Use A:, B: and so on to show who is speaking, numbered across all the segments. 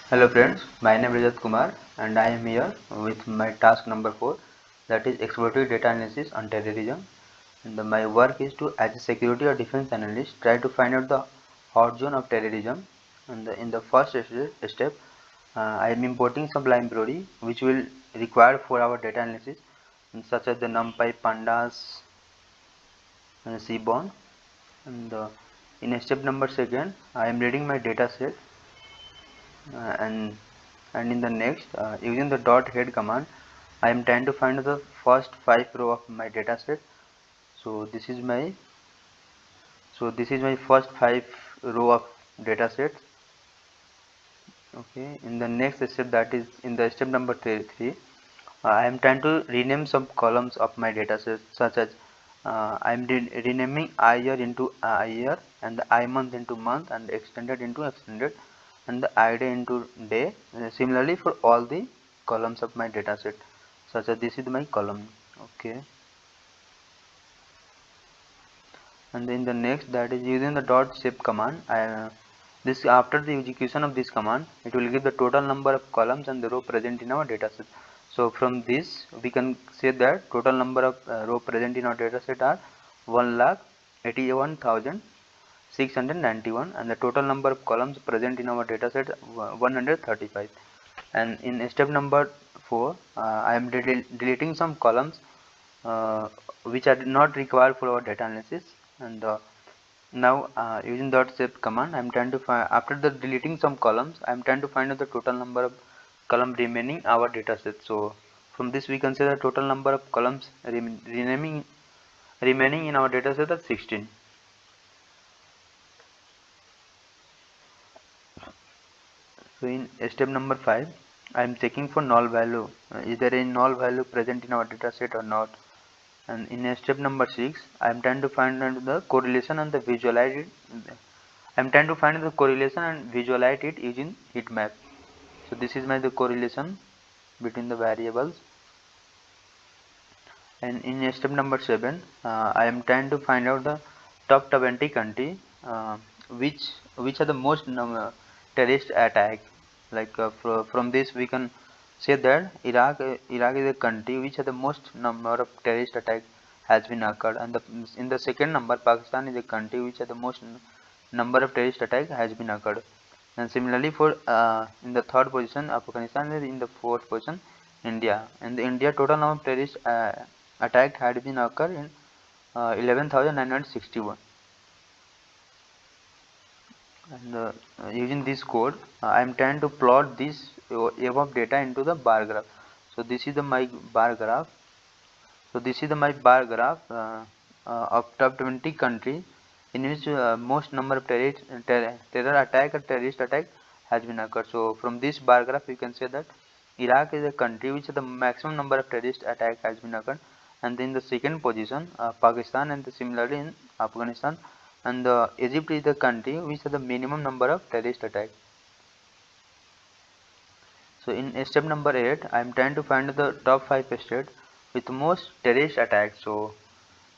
A: Hello friends, my name is Rajat Kumar and I am here with my task number 4, that is exploratory data analysis on terrorism. And my work is to, as a security or defense analyst, try to find out the hot zone of terrorism. And in the first step, I am importing some library which will require for our data analysis, such as the NumPy, Pandas, and Seaborn. And in step number 2, I am reading my data set and in the next, using the dot head command, I am trying to find the first 5 row of my data set. So this is my first 5 row of data set. Okay, in the next step, that is in the step number 3, I am trying to rename some columns of my data set, such as I am renaming I year into I year, and the I month into month, and extended into extended, and the I day into day. Similarly for all the columns of my data set, such as this is my column. Okay, and in the next, that is using the dot shape command, this after the execution of this command, it will give the total number of columns and the row present in our data set. So from this we can say that total number of row present in our data set are 1,81,691, and the total number of columns present in our data set 135. And in step number 4, I am deleting some columns which are not required for our data analysis. And now using dot shape command, I am trying to find, after the deleting some columns, I am trying to find out the total number of column remaining our data set. So from this we can say the total number of columns remaining in our data set are 16. So in step number 5, I am checking for null value. Is there any null value present in our data set or not? And in step number 6, I am trying to find out the correlation and the visualize it. I am trying to find the correlation and visualize it using heat map. So this is the correlation between the variables. And in step number 7, I am trying to find out the top 20 country which are the most terrorist attack. Like from this we can say that Iraq is a country which has the most number of terrorist attack has been occurred, and in the second number, Pakistan is a country which has the most number of terrorist attack has been occurred. And similarly for in the third position, Afghanistan is in the fourth position, India. And the India total number of terrorist attack had been occurred in 11,961. And using this code, I am trying to plot this above data into the bar graph. So this is my bar graph. So this is my bar graph of top 20 countries in which most number of terror attack or terrorist attack has been occurred. So from this bar graph you can say that Iraq is a country which the maximum number of terrorist attack has been occurred, and in the second position Pakistan, and similarly in Afghanistan, and Egypt is the country which has the minimum number of terrorist attack. So in step number 8, I am trying to find the top 5 states with most terrorist attacks. So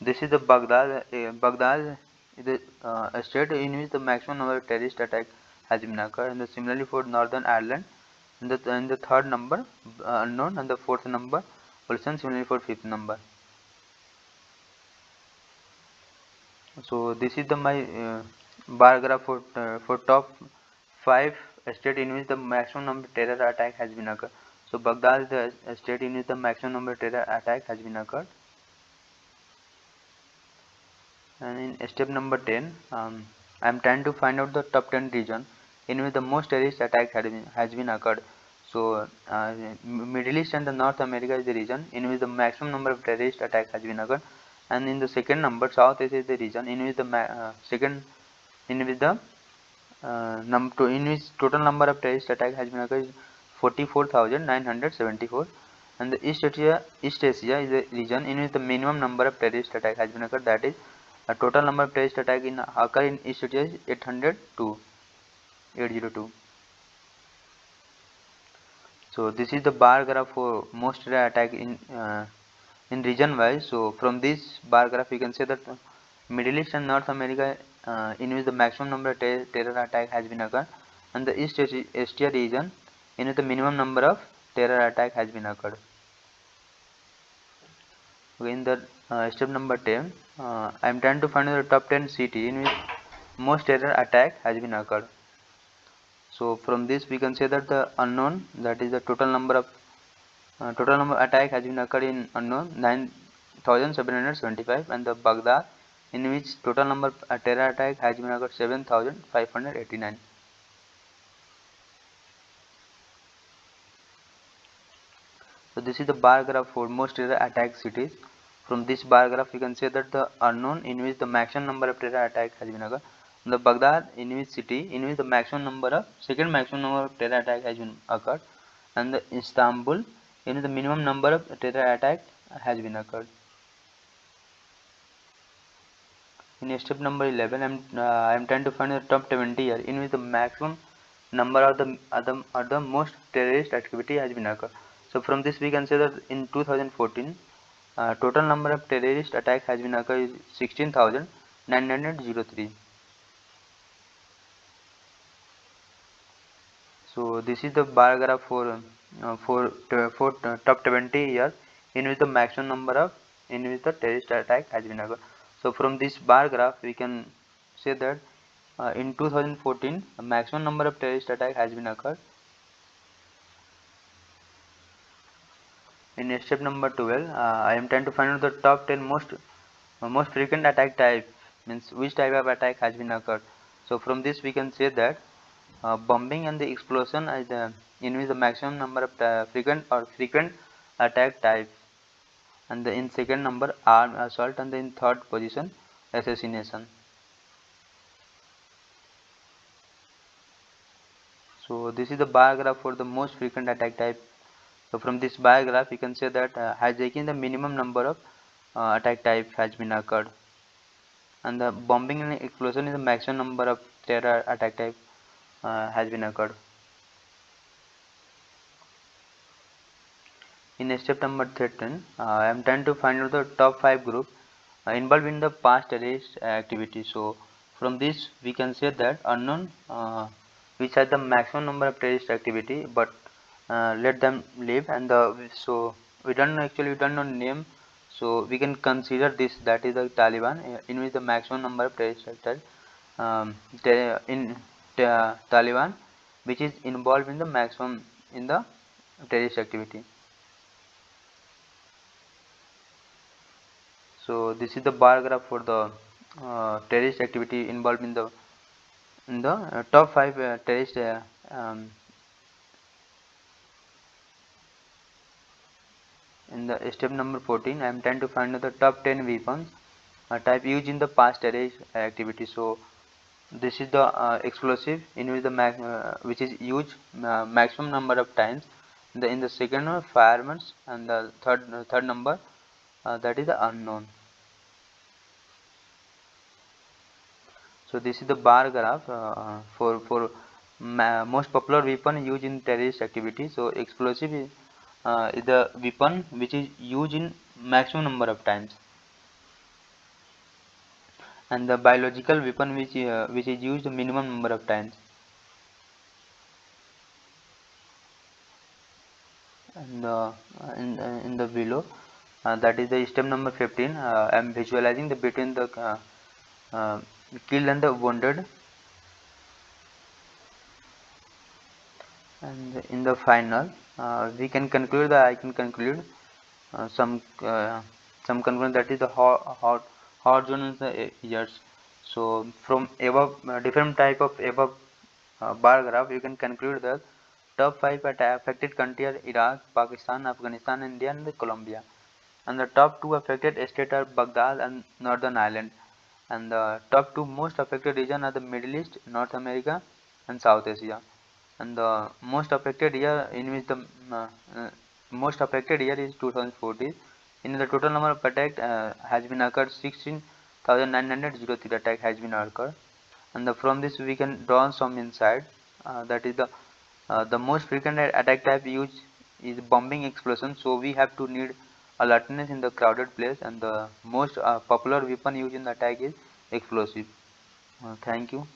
A: this is the Baghdad. Baghdad is the state in which the maximum number of terrorist attack has been occurred, and similarly for Northern Ireland, and the third number unknown, and the fourth number also similarly for fifth number. So this is my bar graph for top 5 state in which the maximum number of terror attack has been occurred. So Baghdad is the state in which the maximum number of terror attack has been occurred. And in step number 10, I am trying to find out the top 10 region in which the most terrorist attack has been occurred. So Middle East and the North America is the region in which the maximum number of terrorist attack has been occurred, and in the second number, South Asia is the region in which the second in which the in which total number of terrorist attack has been occurred is 44,974, and the East Asia is the region in which the minimum number of terrorist attack has been occurred, that is a total number of terrorist attack occur in East Asia is 802. So this is the bar graph for most terror attack in region wise. So from this bar graph you can say that Middle East and North America in which the maximum number of terror attack has been occurred, and the East Asia region in which the minimum number of terror attack has been occurred. Okay, in the step number 10, I am trying to find the top 10 city in which most terror attack has been occurred. So from this we can say that the unknown, that is the total number attack has been occurred in unknown 9,775, and the Baghdad in which total number terror attack has been occurred 7,589. So this is the bar graph for most terror attack cities. From this bar graph we can say that the unknown in which the maximum number of terror attack has been occurred, the Baghdad in which city in which the second maximum number of terror attack has been occurred, and the Istanbul in which the minimum number of terror attack has been occurred. In step number 11, I am trying to find the top 20 year in which the maximum number of the most terrorist activity has been occurred. So from this we can say that in 2014, total number of terrorist attack has been occurred is 16,903. So this is the bar graph for top 20 years in which the maximum number of in which the terrorist attack has been occurred. So from this bar graph we can say that in 2014 a maximum number of terrorist attack has been occurred. In step number 12, I am trying to find out the top 10 most frequent attack type, means which type of attack has been occurred. So from this we can say that bombing and the explosion is in which the maximum number of frequent attack type, and in second number armed assault, and in third position assassination. So this is the bar graph for the most frequent attack type. So from this bar graph you can say that hijacking the minimum number of attack type has been occurred, and the bombing and explosion is the maximum number of terror attack type has been occurred. In step number 13, I am trying to find out the top 5 group involved in the past terrorist activity. So from this we can say that unknown, which has the maximum number of terrorist activity, but let them live, and so we don't know name, so we can consider this, that is the Taliban, in which the maximum number of terrorist actors Taliban, which is involved in the maximum in the terrorist activity. So this is the bar graph for the terrorist activity involved in the top 5 terrorist in the step number 14. I am trying to find out the top 10 weapons type used in the past terrorist activity. So this is the explosive in which the which is used maximum number of times. In the second one, firearms, and the third number that is the unknown. So this is the bar graph for most popular weapon used in terrorist activity. So explosive is the weapon which is used in maximum number of times, and the biological weapon which is used minimum number of times. And in the below, that is the step number 15. I am visualizing the between the killed and the wounded, and in the final we can conclude that I can conclude some conclusion, that is the hot zone in the years. So from above different type of above bar graph you can conclude that top 5 affected country are Iraq, Pakistan, Afghanistan, India, and Colombia, and the top 2 affected states are Baghdad and Northern Ireland, and the top 2 most affected region are the Middle East, North America, and South Asia, and the most affected year in which the most affected year is 2014. In the total number of attack has been occurred 16,903 attack has been occurred, and from this we can draw some insight, that is the most frequent attack type used is bombing explosion. So we have to need alertness in the crowded place, and the most popular weapon used in the attack is explosive. Thank you.